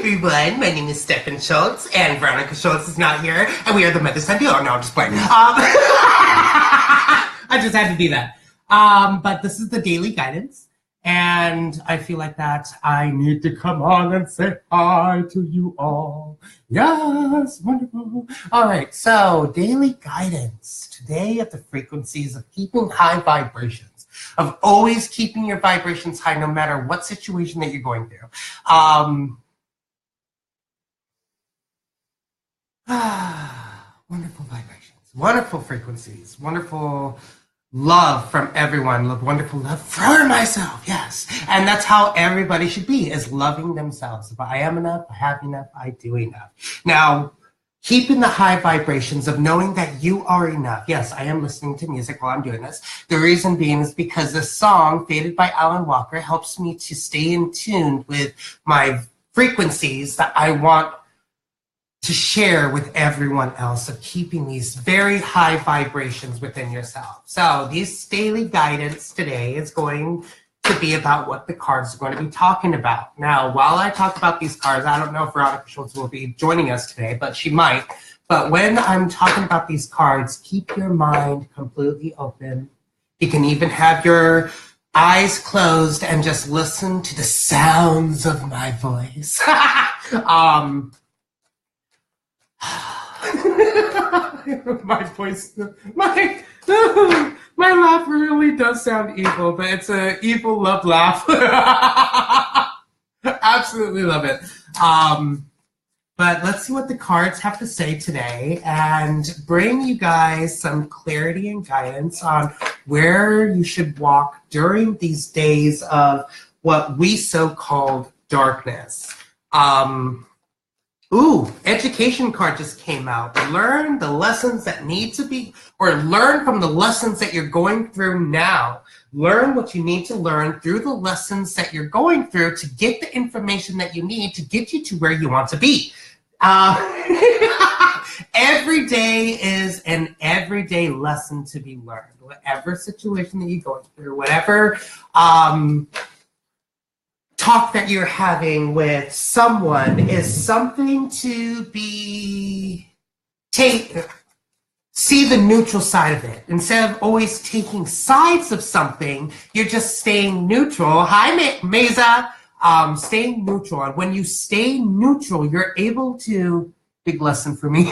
everyone, my name is Stefan Schultz, and Veronica Schultz is not here, and we are the Mother Son duo. No, I'm just playing. I just had to do that. But this is the daily guidance, and I feel like that I need to come on and say hi to you all. Yes, wonderful. All right, so daily guidance. Today at the frequencies of keeping high vibrations, of always keeping your vibrations high no matter what situation that you're going through. Wonderful vibrations, wonderful frequencies, wonderful love from everyone, wonderful love for myself, yes. And that's how everybody should be, is loving themselves. If I am enough, I have enough, I do enough. Now, keeping the high vibrations of knowing that you are enough. Yes, I am listening to music while I'm doing this. The reason being is because this song, Faded by Alan Walker, helps me to stay in tune with my frequencies that I want to share with everyone else, of keeping these very high vibrations within yourself. So this daily guidance today is going to be about what the cards are going to be talking about. Now, while I talk about these cards, I don't know if Veronica Schultz will be joining us today, but she might. But when I'm talking about these cards, keep your mind completely open. You can even have your eyes closed and just listen to the sounds of my voice. My voice, my laugh really does sound evil, but it's an evil love laugh. Absolutely love it. But let's see what the cards have to say today and bring you guys some clarity and guidance on where you should walk during these days of what we so-called darkness. Ooh, education card just came out. Learn the lessons that need to be, or learn from the lessons that you're going through now. Learn what you need to learn through the lessons that you're going through to get the information that you need to get you to where you want to be. Every day is an everyday lesson to be learned. Whatever situation that you're going through, whatever talk that you're having with someone is something to be see the neutral side of it. Instead of always taking sides of something, you're just staying neutral. Hi, Meza. Staying neutral. And when you stay neutral, you're able to, big lesson for me,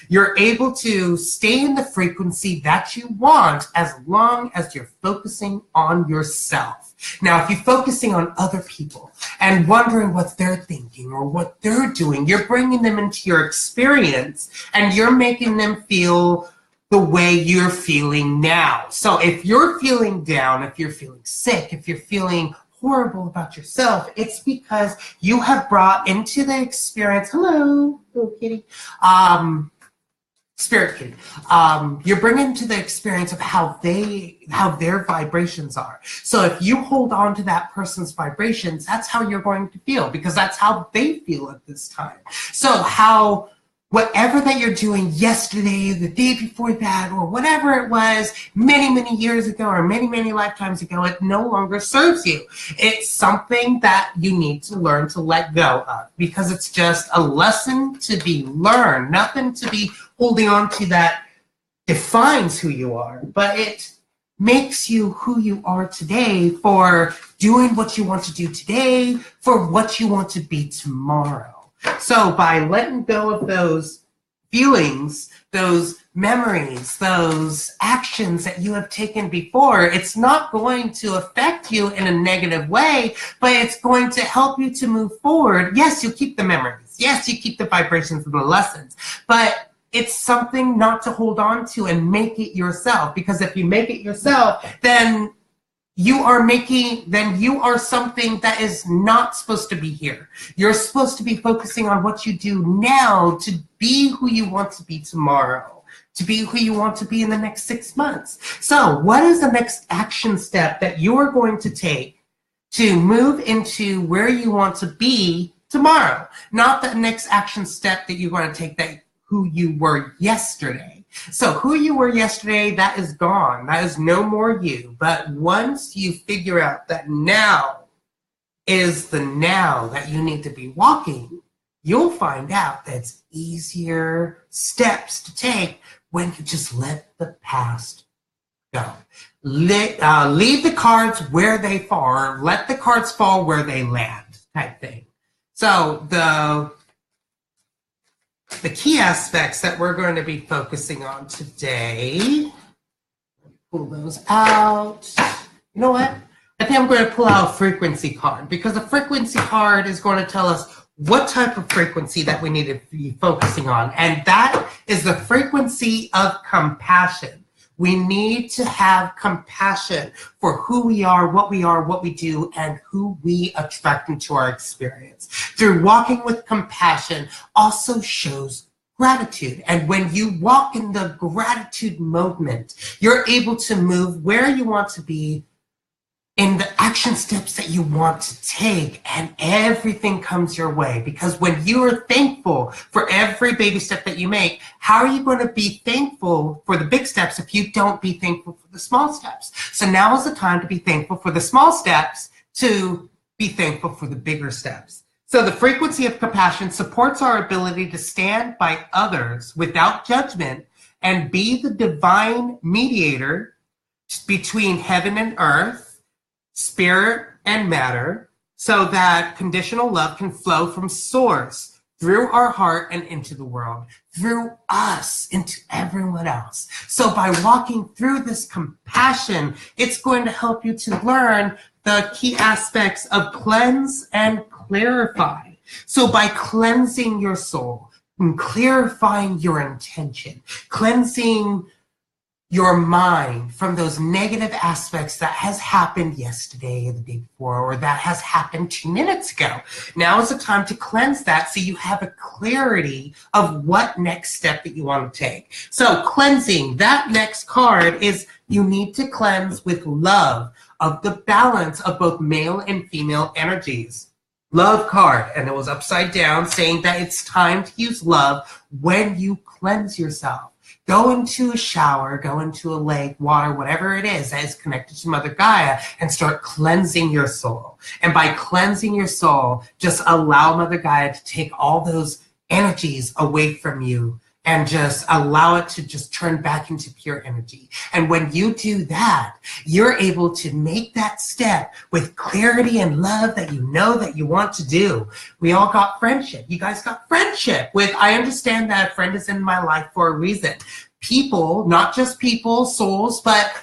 you're able to stay in the frequency that you want as long as you're focusing on yourself. Now, if you're focusing on other people and wondering what they're thinking or what they're doing, you're bringing them into your experience and you're making them feel the way you're feeling now. So if you're feeling down, if you're feeling sick, if you're feeling horrible about yourself, it's because you have brought into the experience, hello, little kitty, spirit kitty, you're bringing to the experience of how their vibrations are. So if you hold on to that person's vibrations, that's how you're going to feel, because that's how they feel at this time. So whatever that you're doing yesterday, the day before that, or whatever it was many, many years ago or many, many lifetimes ago, it no longer serves you. It's something that you need to learn to let go of, because it's just a lesson to be learned, nothing to be holding on to that defines who you are, but it makes you who you are today for doing what you want to do today, for what you want to be tomorrow. So by letting go of those feelings, those memories, those actions that you have taken before, it's not going to affect you in a negative way, but it's going to help you to move forward. Yes, you keep the memories. Yes, you keep the vibrations and the lessons, but it's something not to hold on to and make it yourself, because if you make it yourself, then you are something that is not supposed to be here. You're supposed to be focusing on what you do now to be who you want to be tomorrow, to be who you want to be in the next 6 months. So what is the next action step that you're going to take to move into where you want to be tomorrow? Not the next action step that you're going to take, that who you were yesterday. So who you were yesterday, that is gone. That is no more you. But once you figure out that now is the now that you need to be walking, you'll find out that it's easier steps to take when you just let the past go. Leave the cards where they fall, or let the cards fall where they land, type thing. So the key aspects that we're going to be focusing on today, pull those out. You know what? I think I'm going to pull out a frequency card, because a frequency card is going to tell us what type of frequency that we need to be focusing on. And that is the frequency of compassion. We need to have compassion for who we are, what we do, and who we attract into our experience. Through walking with compassion also shows gratitude. And when you walk in the gratitude movement, you're able to move where you want to be in the action steps that you want to take, and everything comes your way. Because when you are thankful for every baby step that you make, how are you going to be thankful for the big steps if you don't be thankful for the small steps? So now is the time to be thankful for the small steps, to be thankful for the bigger steps. So the frequency of compassion supports our ability to stand by others without judgment and be the divine mediator between heaven and earth, spirit and matter, so that conditional love can flow from source through our heart and into the world, through us into everyone else. So by walking through this compassion, it's going to help you to learn the key aspects of cleanse and clarify. So by cleansing your soul and clarifying your intention, cleansing your mind from those negative aspects that has happened yesterday, the day before, or that has happened 2 minutes ago. Now is the time to cleanse that, so you have a clarity of what next step that you want to take. So cleansing, that next card is you need to cleanse with love of the balance of both male and female energies. Love card, and it was upside down, saying that it's time to use love when you cleanse yourself. Go into a shower, go into a lake, water, whatever it is that is connected to Mother Gaia, and start cleansing your soul. And by cleansing your soul, just allow Mother Gaia to take all those energies away from you and just allow it to just turn back into pure energy. And when you do that, you're able to make that step with clarity and love that you know that you want to do. We all got friendship. You guys got friendship with, I understand that a friend is in my life for a reason. People, not just people, souls, but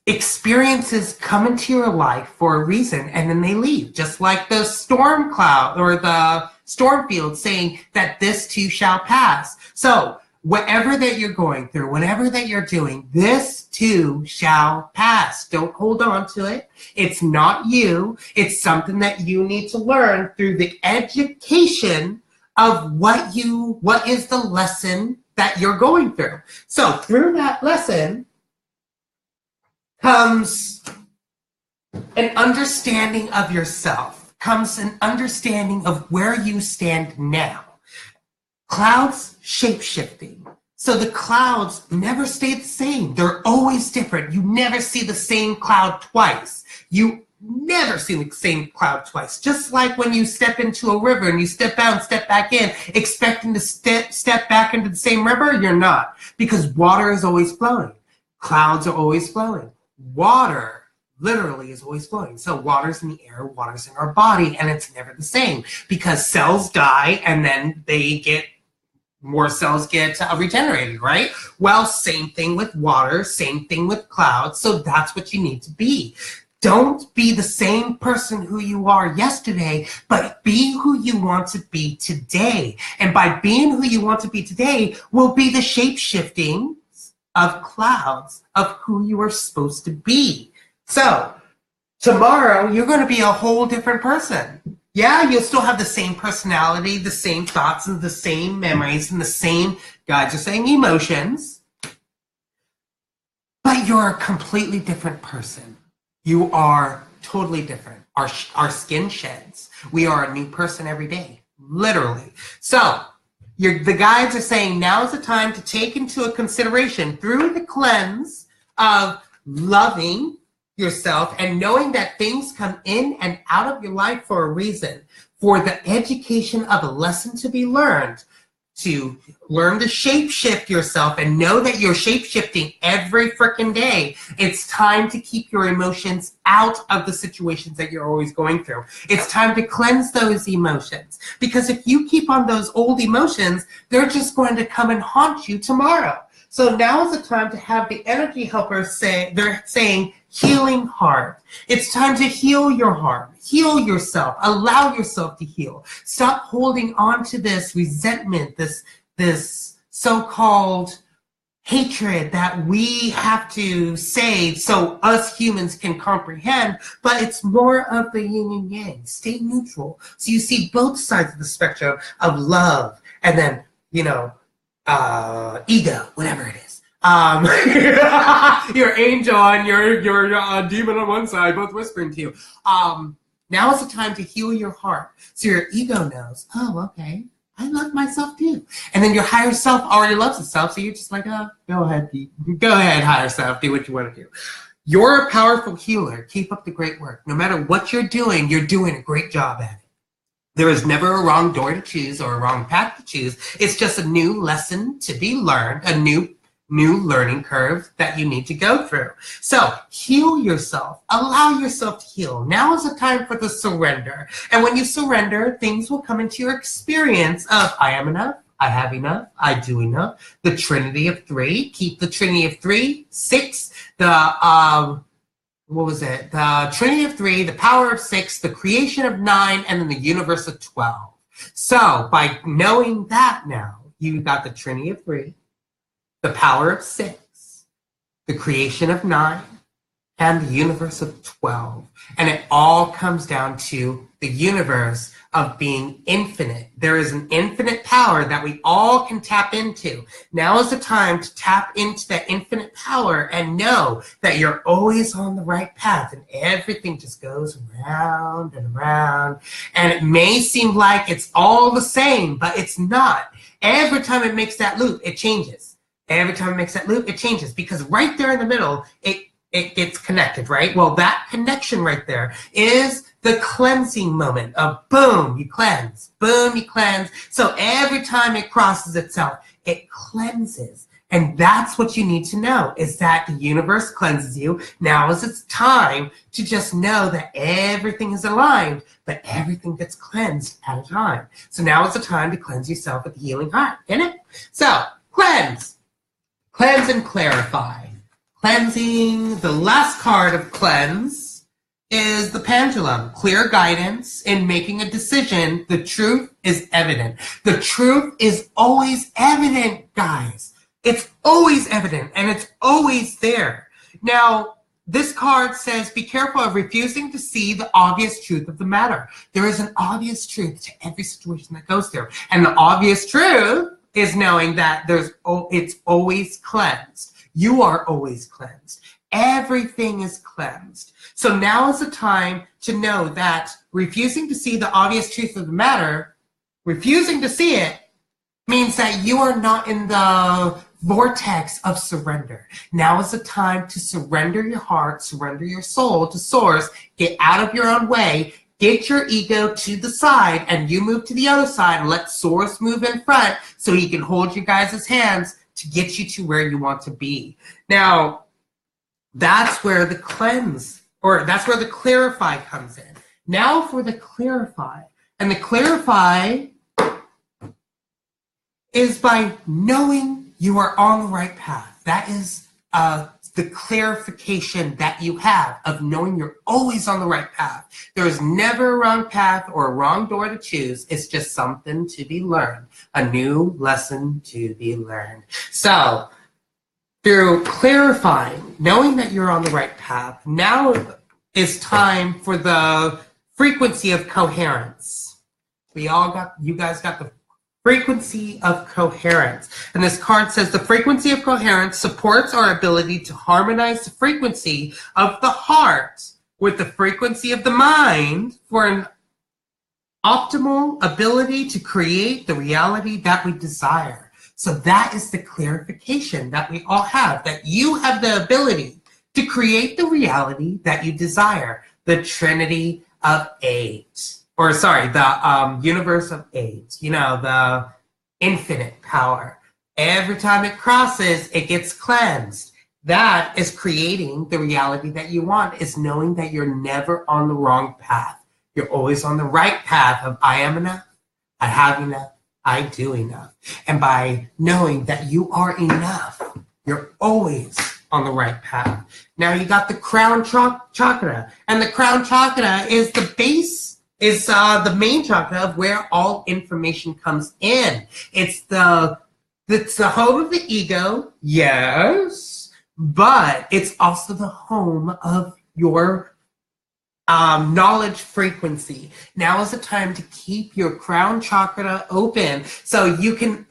experiences come into your life for a reason, and then they leave. Just like the storm cloud or the storm field saying that this too shall pass. So whatever that you're going through, whatever that you're doing, this too shall pass. Don't hold on to it. It's not you. It's something that you need to learn through the education of what is the lesson that you're going through. So through that lesson comes an understanding of yourself, comes an understanding of where you stand now. Clouds, shape-shifting. So the clouds never stay the same. They're always different. You never see the same cloud twice. You never see the same cloud twice. Just like when you step into a river and you step out and step back in, expecting to step back into the same river, you're not. Because water is always flowing. Clouds are always flowing. Water literally is always flowing. So water's in the air, water's in our body, and it's never the same because cells die and then more cells get regenerated, right? Well, same thing with water, same thing with clouds. So that's what you need to be. Don't be the same person who you are yesterday, but be who you want to be today. And by being who you want to be today will be the shape-shifting of clouds of who you are supposed to be. So tomorrow, you're going to be a whole different person. Yeah, you'll still have the same personality, the same thoughts, and the same memories, and the same, guides are saying, emotions. But you're a completely different person. You are totally different. Our skin sheds. We are a new person every day, literally. So the guides are saying now is the time to take into a consideration through the cleanse of loving yourself and knowing that things come in and out of your life for a reason, for the education of a lesson to be learned, to learn to shape shift yourself and know that you're shape shifting every freaking day. It's time to keep your emotions out of the situations that you're always going through. It's time to cleanse those emotions, because if you keep on those old emotions, they're just going to come and haunt you tomorrow. So now is the time to have the energy helpers say, they're saying, healing heart. It's time to heal your heart. Heal yourself. Allow yourself to heal. Stop holding on to this resentment, this so-called hatred that we have to say so us humans can comprehend, but it's more of the yin and yang. Stay neutral. So you see both sides of the spectrum of love and then, ego, whatever it is. Your angel and your demon on one side, both whispering to you. Now is the time to heal your heart. So your ego knows, oh, okay, I love myself too. And then your higher self already loves itself. So you're just like, oh, go ahead, Pete. Go ahead, higher self. Do what you want to do. You're a powerful healer. Keep up the great work. No matter what you're doing a great job at it. There is never a wrong door to choose or a wrong path to choose. It's just a new lesson to be learned, a new learning curve that you need to go through. So heal yourself. Allow yourself to heal. Now is the time for the surrender. And when you surrender, things will come into your experience of I am enough, I have enough, I do enough. The Trinity of 3. Keep the Trinity of 3, 6, the Trinity of 3, the power of 6, the creation of 9, and then the universe of 12. So by knowing that now, you got the Trinity of 3, the power of 6, the creation of 9, and the universe of 12. And it all comes down to the universe of being infinite. There is an infinite power that we all can tap into. Now is the time to tap into that infinite power and know that you're always on the right path and everything just goes round and around. And it may seem like it's all the same, but it's not. Every time it makes that loop, it changes. Every time it makes that loop, it changes, because right there in the middle, it gets connected, right? Well, that connection right there is the cleansing moment of boom, you cleanse, boom, you cleanse. So every time it crosses itself, it cleanses. And that's what you need to know, is that the universe cleanses you. Now is its time to just know that everything is aligned, but everything gets cleansed at a time. So now is the time to cleanse yourself with the healing heart, isn't it? So cleanse. Cleanse and clarify. Cleansing, the last card of cleanse is the pendulum. Clear guidance in making a decision. The truth is evident. The truth is always evident, guys. It's always evident and it's always there. Now, this card says, be careful of refusing to see the obvious truth of the matter. There is an obvious truth to every situation that goes through. And the obvious truth is knowing that it's always cleansed. You are always cleansed. Everything is cleansed. So now is the time to know that refusing to see the obvious truth of the matter, refusing to see it, means that you are not in the vortex of surrender. Now is the time to surrender your heart, surrender your soul to Source, get out of your own way, get your ego to the side, and you move to the other side and let Source move in front so he can hold you guys' hands to get you to where you want to be. Now, that's where the cleanse, or that's where the clarify comes in. Now for the clarify. And the clarify is by knowing you are on the right path. That is the clarification that you have of knowing you're always on the right path. There is never a wrong path or a wrong door to choose. It's just something to be learned, a new lesson to be learned. So through clarifying, knowing that you're on the right path, now is time for the frequency of coherence. You guys got the frequency of coherence. And this card says the frequency of coherence supports our ability to harmonize the frequency of the heart with the frequency of the mind for an optimal ability to create the reality that we desire. So that is the clarification that we all have, that you have the ability to create the reality that you desire. The Trinity of Eight. Or sorry, the universe of eight. You know, the infinite power. Every time it crosses, it gets cleansed. That is creating the reality that you want, is knowing that you're never on the wrong path. You're always on the right path of I am enough, I have enough, I do enough. And by knowing that you are enough, you're always on the right path. Now you got the crown chakra. And the crown chakra is the base, is the main chakra of where all information comes in. It's the home of the ego, yes, but it's also the home of your knowledge frequency. Now is the time to keep your crown chakra open so you can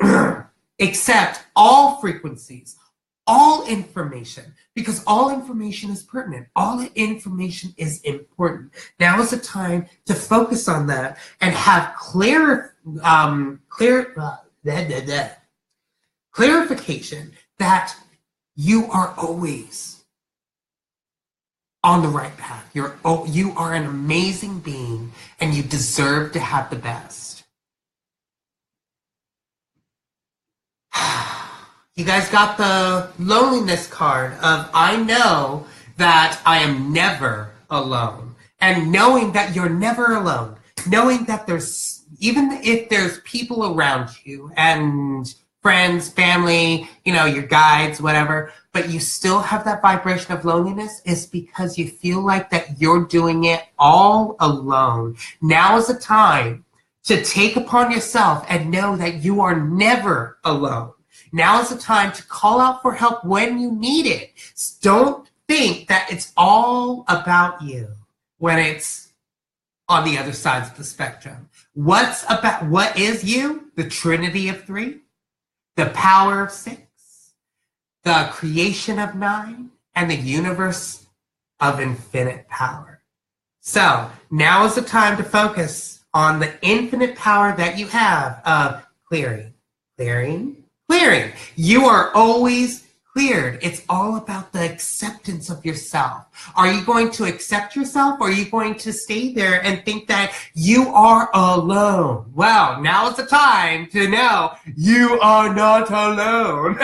accept all frequencies, all information, because all information is pertinent. All information is important. Now is the time to focus on that and have clarification that you are always on the right path. You are an amazing being and you deserve to have the best. You guys got the loneliness card of I know that I am never alone. And knowing that you're never alone. Knowing that there's, even if there's people around you and friends, family, you know, your guides, whatever, but you still have that vibration of loneliness, is because you feel like that you're doing it all alone. Now is the time to take upon yourself and know that you are never alone. Now is the time to call out for help when you need it. Don't think that it's all about you when it's on the other sides of the spectrum. What is you? The Trinity of Three, the power of Six, the creation of Nine, and the universe of infinite power. So now is the time to focus on the infinite power that you have of clearing, clearing, clearing. You are always cleared. It's all about the acceptance of yourself. Are you going to accept yourself, or are you going to stay there and think that you are alone? Well, now is the time to know you are not alone.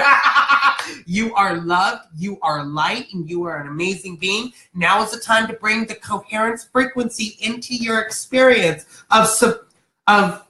You are loved, you are light, and you are an amazing being. Now is the time to bring the coherence frequency into your experience of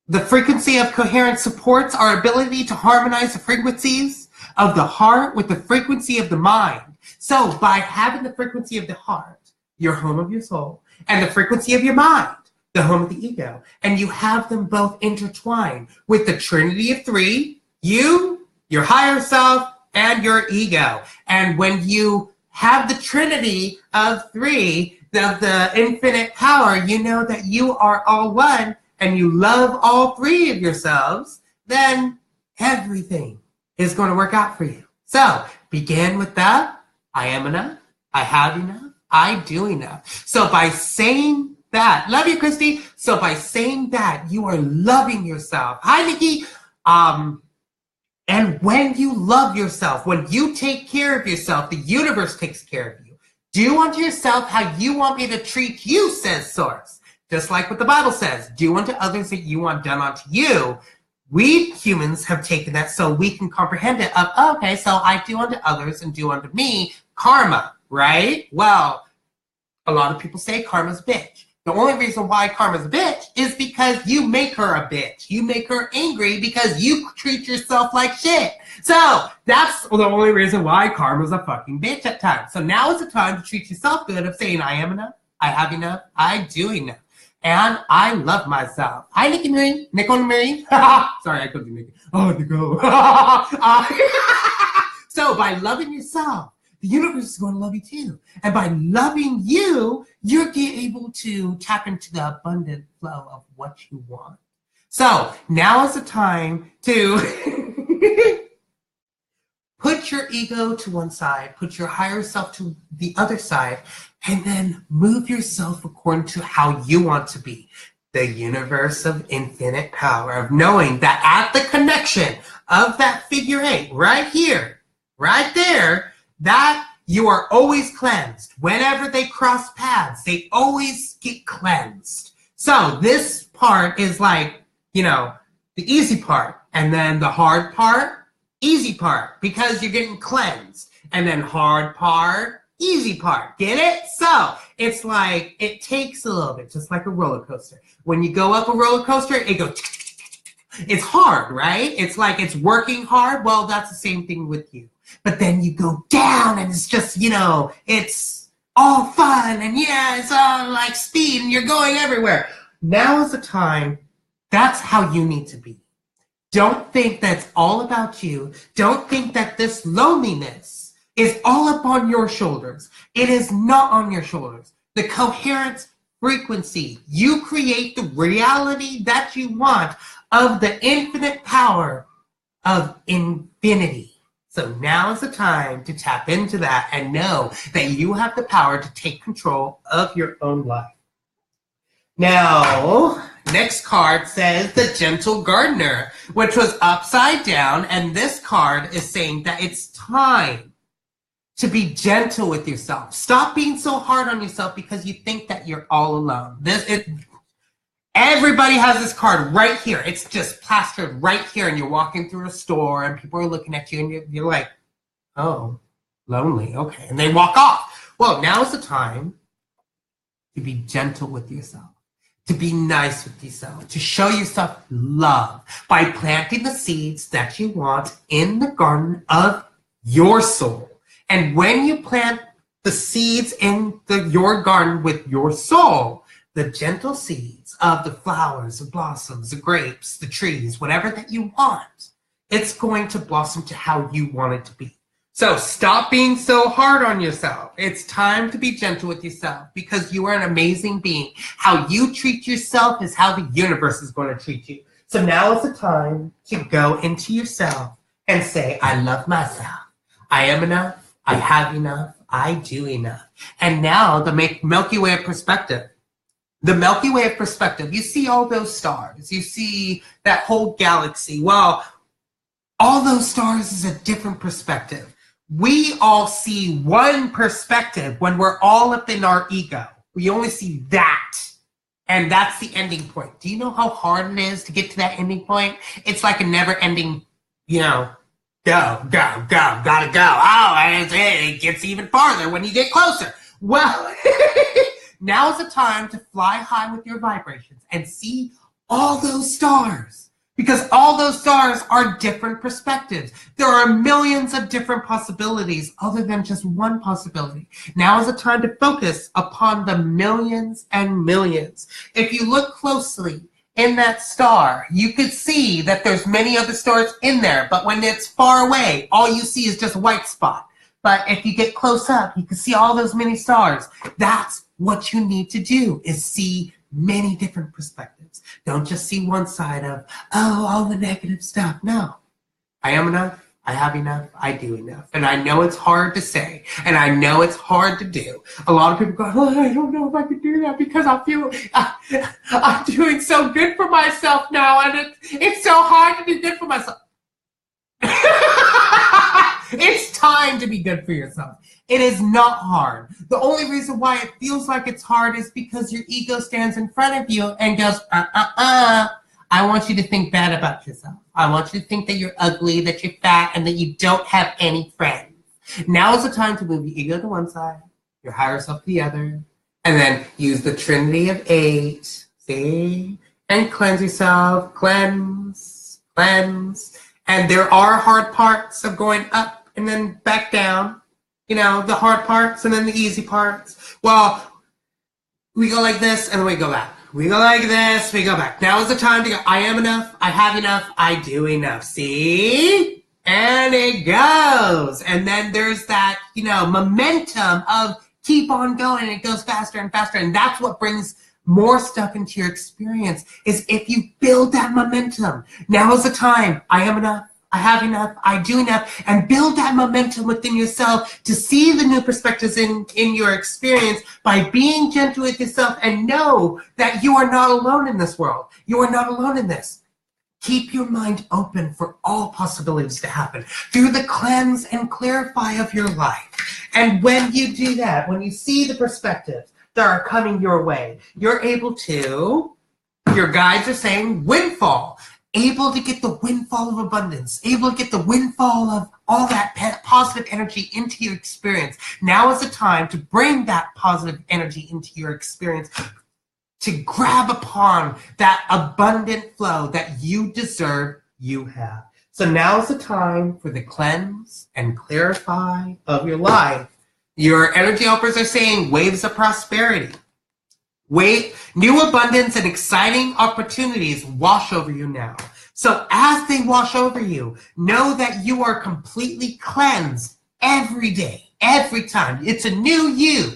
the frequency of coherence supports our ability to harmonize the frequencies of the heart with the frequency of the mind. So by having the frequency of the heart, your home of your soul, and the frequency of your mind, the home of the ego, and you have them both intertwined with the Trinity of Three, you, your higher self, and your ego. And when you have the Trinity of Three, the infinite power, you know that you are all one, and you love all three of yourselves, then everything is going to work out for you. So begin with that. I am enough. I have enough. I do enough. So by saying that, love you, Christy. So by saying that, you are loving yourself. Hi, Nikki. And when you love yourself, when you take care of yourself, the universe takes care of you. Do unto yourself how you want me to treat you, says Source. Just like what the Bible says, do unto others that you want done unto you. We humans have taken that so we can comprehend it of, oh, okay, so I do unto others and do unto me, karma, right? Well, a lot of people say karma's a bitch. The only reason why karma's a bitch is because you make her a bitch. You make her angry because you treat yourself like shit. So that's the only reason why karma's a fucking bitch at times. So now is the time to treat yourself good of saying, I am enough, I have enough, I do enough. And I love myself. Hi, Nikki Marie. Nicole Marie. Sorry, I couldn't do Nikki. Oh, Nicole. So by loving yourself, the universe is going to love you too. And by loving you, you're able to tap into the abundant flow of what you want. So now is the time to put your ego to one side, put your higher self to the other side, and then move yourself according to how you want to be. The universe of infinite power, of knowing that at the connection of that figure eight, right here, right there, that You are always cleansed. Whenever they cross paths, they always get cleansed. So this part is like, you know, the easy part. And then the hard part, easy part, because you're getting cleansed. And then hard part, easy part. Get it? So it's like, it takes a little bit, just like a roller coaster. When you go up a roller coaster, it goes, it's hard, right? It's like it's working hard. Well, that's the same thing with you. But then you go down and it's just, you know, it's all fun and yeah, it's all like speed and you're going everywhere. Now is the time. That's how you need to be. Don't think that's all about you. Don't think that this loneliness is all up on your shoulders. It is not on your shoulders. The coherent frequency, you create the reality that you want of the infinite power of infinity. So now is the time to tap into that and know that you have the power to take control of your own life. Now, next card says the Gentle Gardener, which was upside down. And this card is saying that it's time to be gentle with yourself. Stop being so hard on yourself because you think that you're all alone. Everybody has this card right here. It's just plastered right here, and you're walking through a store, and people are looking at you, and you're like, oh, lonely, okay. And they walk off. Well, now's the time to be gentle with yourself, to be nice with yourself, to show yourself love by planting the seeds that you want in the garden of your soul. And when you plant the seeds in your garden with your soul, the gentle seeds of the flowers, the blossoms, the grapes, the trees, whatever that you want, it's going to blossom to how you want it to be. So stop being so hard on yourself. It's time to be gentle with yourself because you are an amazing being. How you treat yourself is how the universe is going to treat you. So now is the time to go into yourself and say, I love myself. I am enough. I have enough. I do enough. And now the Milky Way of perspective. The Milky Way of perspective, you see all those stars. You see that whole galaxy. Well, all those stars is a different perspective. We all see one perspective when we're all up in our ego. We only see that. And that's the ending point. Do you know how hard it is to get to that ending point? It's like a never-ending, you know, go, gotta go. Oh, and it gets even farther when you get closer. Well, now is the time to fly high with your vibrations and see all those stars. Because all those stars are different perspectives. There are millions of different possibilities other than just one possibility. Now is the time to focus upon the millions and millions. If you look closely in that star, you could see that there's many other stars in there. But when it's far away, all you see is just a white spot. But if you get close up, you can see all those many stars. That's what you need to do, is see many different perspectives. Don't just see one side of, oh, all the negative stuff. No. I am enough. I have enough. I do enough. And I know it's hard to say. And I know it's hard to do. A lot of people go, oh, I don't know if I can do that because I feel I'm doing so good for myself now. And it's so hard to be good for myself. It's time to be good for yourself. It is not hard. The only reason why it feels like it's hard is because your ego stands in front of you and goes, I want you to think bad about yourself. I want you to think that you're ugly, that you're fat, and that you don't have any friends. Now is the time to move your ego to one side, your higher self to the other, and then use the Trinity of 8, see? And cleanse yourself, cleanse. And there are hard parts of going up and then back down. You know, the hard parts and then the easy parts. Well, we go like this and then we go back. We go like this, we go back. Now is the time to go, I am enough, I have enough, I do enough. See? And it goes. And then there's that, you know, momentum of keep on going. And it goes faster and faster. And that's what brings more stuff into your experience, is if you build that momentum. Now is the time. I am enough. I have enough, I do enough, and build that momentum within yourself to see the new perspectives in your experience by being gentle with yourself, and know that you are not alone in this world. You are not alone in this. Keep your mind open for all possibilities to happen through the cleanse and clarify of your life. And when you do that, when you see the perspectives that are coming your way, you're able to, your guides are saying, windfall. Able to get the windfall of abundance, able to get the windfall of all that positive energy into your experience. Now is the time to bring that positive energy into your experience, to grab upon that abundant flow that you deserve, you have. So now is the time for the cleanse and clarify of your life. Your energy helpers are saying waves of prosperity. New abundance and exciting opportunities wash over you now. So as they wash over you, know that you are completely cleansed every day, every time. It's a new you.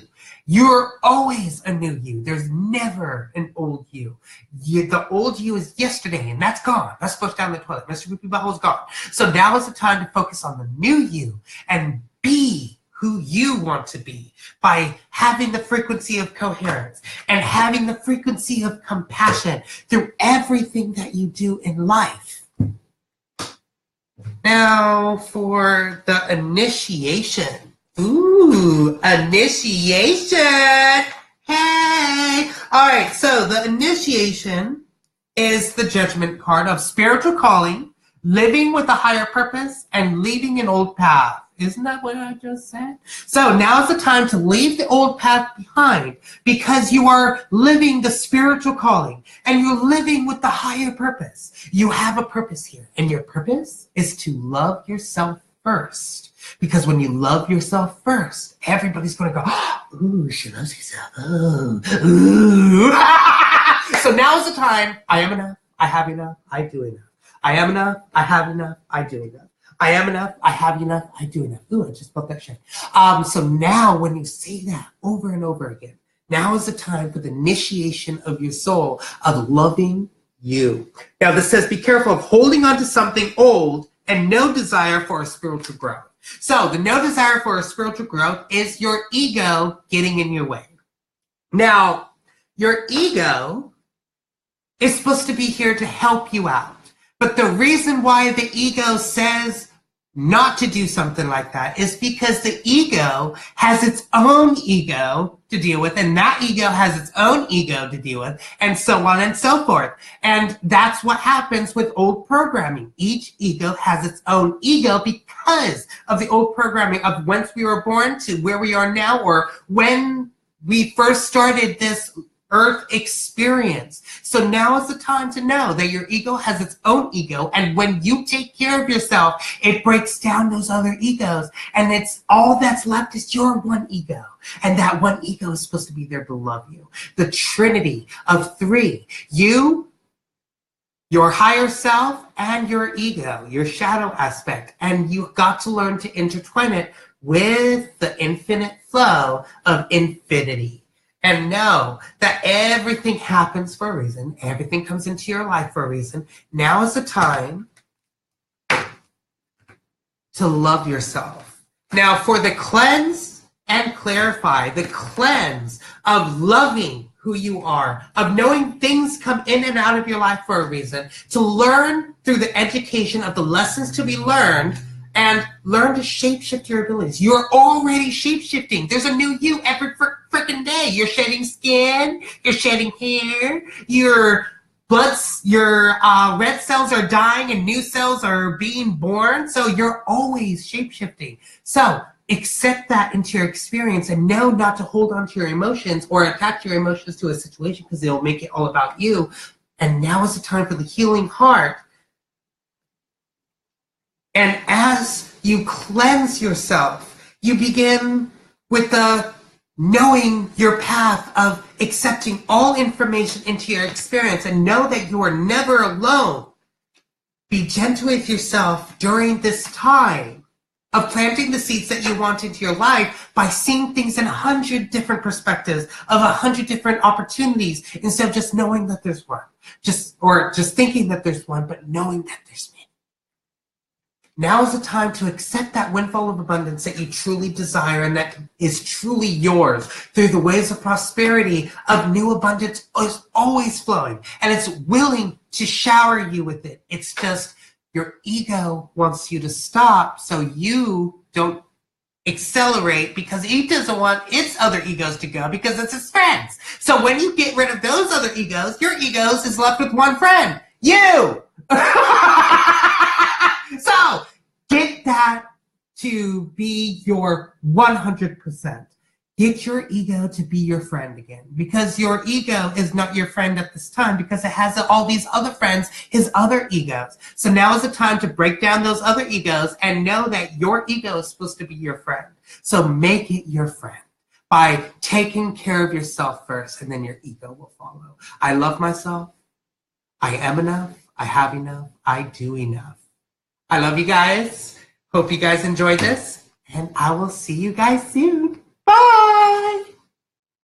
You're always a new you. There's never an old you. The old you is yesterday, and that's gone. That's flushed down the toilet. Mr. Poopy Butthole's gone. So now is the time to focus on the new you and be who you want to be by having the frequency of coherence and having the frequency of compassion through everything that you do in life. Now for the initiation. Ooh, initiation. Hey. All right, so the initiation is the judgment card of spiritual calling, living with a higher purpose, and leaving an old path. Isn't that what I just said? So now's the time to leave the old path behind because you are living the spiritual calling and you're living with the higher purpose. You have a purpose here, and your purpose is to love yourself first. Because when you love yourself first, everybody's going to go, ooh, she loves herself. Oh, ooh. So now's the time. I am enough. I have enough. I do enough. I am enough. I have enough. I do enough. I am enough, I have enough, I do enough. Ooh, I just felt that shit. So now when you say that over and over again, now is the time for the initiation of your soul of loving you. Now this says, be careful of holding on to something old and no desire for a spiritual growth. So the no desire for a spiritual growth is your ego getting in your way. Now, your ego is supposed to be here to help you out. But the reason why the ego says not to do something like that is because the ego has its own ego to deal with, and that ego has its own ego to deal with, and so on and so forth. And that's what happens with old programming. Each ego has its own ego because of the old programming of whence we were born to where we are now, or when we first started this earth experience. So now is the time to know that your ego has its own ego, and when you take care of yourself, it breaks down those other egos, and it's all that's left is your one ego, and that one ego is supposed to be there to love you. The trinity of three: you, your higher self, and your ego, your shadow aspect, and you've got to learn to intertwine it with the infinite flow of infinity. And know that everything happens for a reason. Everything comes into your life for a reason. Now is the time to love yourself. Now for the cleanse and clarify, the cleanse of loving who you are, of knowing things come in and out of your life for a reason, to learn through the education of the lessons to be learned, and learn to shapeshift your abilities. You're already shapeshifting. There's a new you every freaking day. You're shedding skin, you're shedding hair, your red cells are dying and new cells are being born. So you're always shapeshifting. So accept that into your experience and know not to hold on to your emotions or attach your emotions to a situation because they'll make it all about you. And now is the time for the healing heart. And as you cleanse yourself, you begin with the knowing your path of accepting all information into your experience and know that you are never alone. Be gentle with yourself during this time of planting the seeds that you want into your life by seeing things in 100 different perspectives of 100 different opportunities instead of just knowing that there's one. Or just thinking that there's one, but knowing that there's many. Now is the time to accept that windfall of abundance that you truly desire and that is truly yours through the waves of prosperity of new abundance is always flowing, and it's willing to shower you with it. It's just your ego wants you to stop so you don't accelerate, because it doesn't want its other egos to go because it's its friends. So when you get rid of those other egos, your egos is left with one friend, you. So get that to be your 100%. Get your ego to be your friend again, because your ego is not your friend at this time because it has all these other friends, his other egos. So now is the time to break down those other egos and know that your ego is supposed to be your friend. So make it your friend by taking care of yourself first, and then your ego will follow. I love myself. I am enough. I have enough. I do enough. I love you guys. Hope you guys enjoyed this, and I will see you guys soon.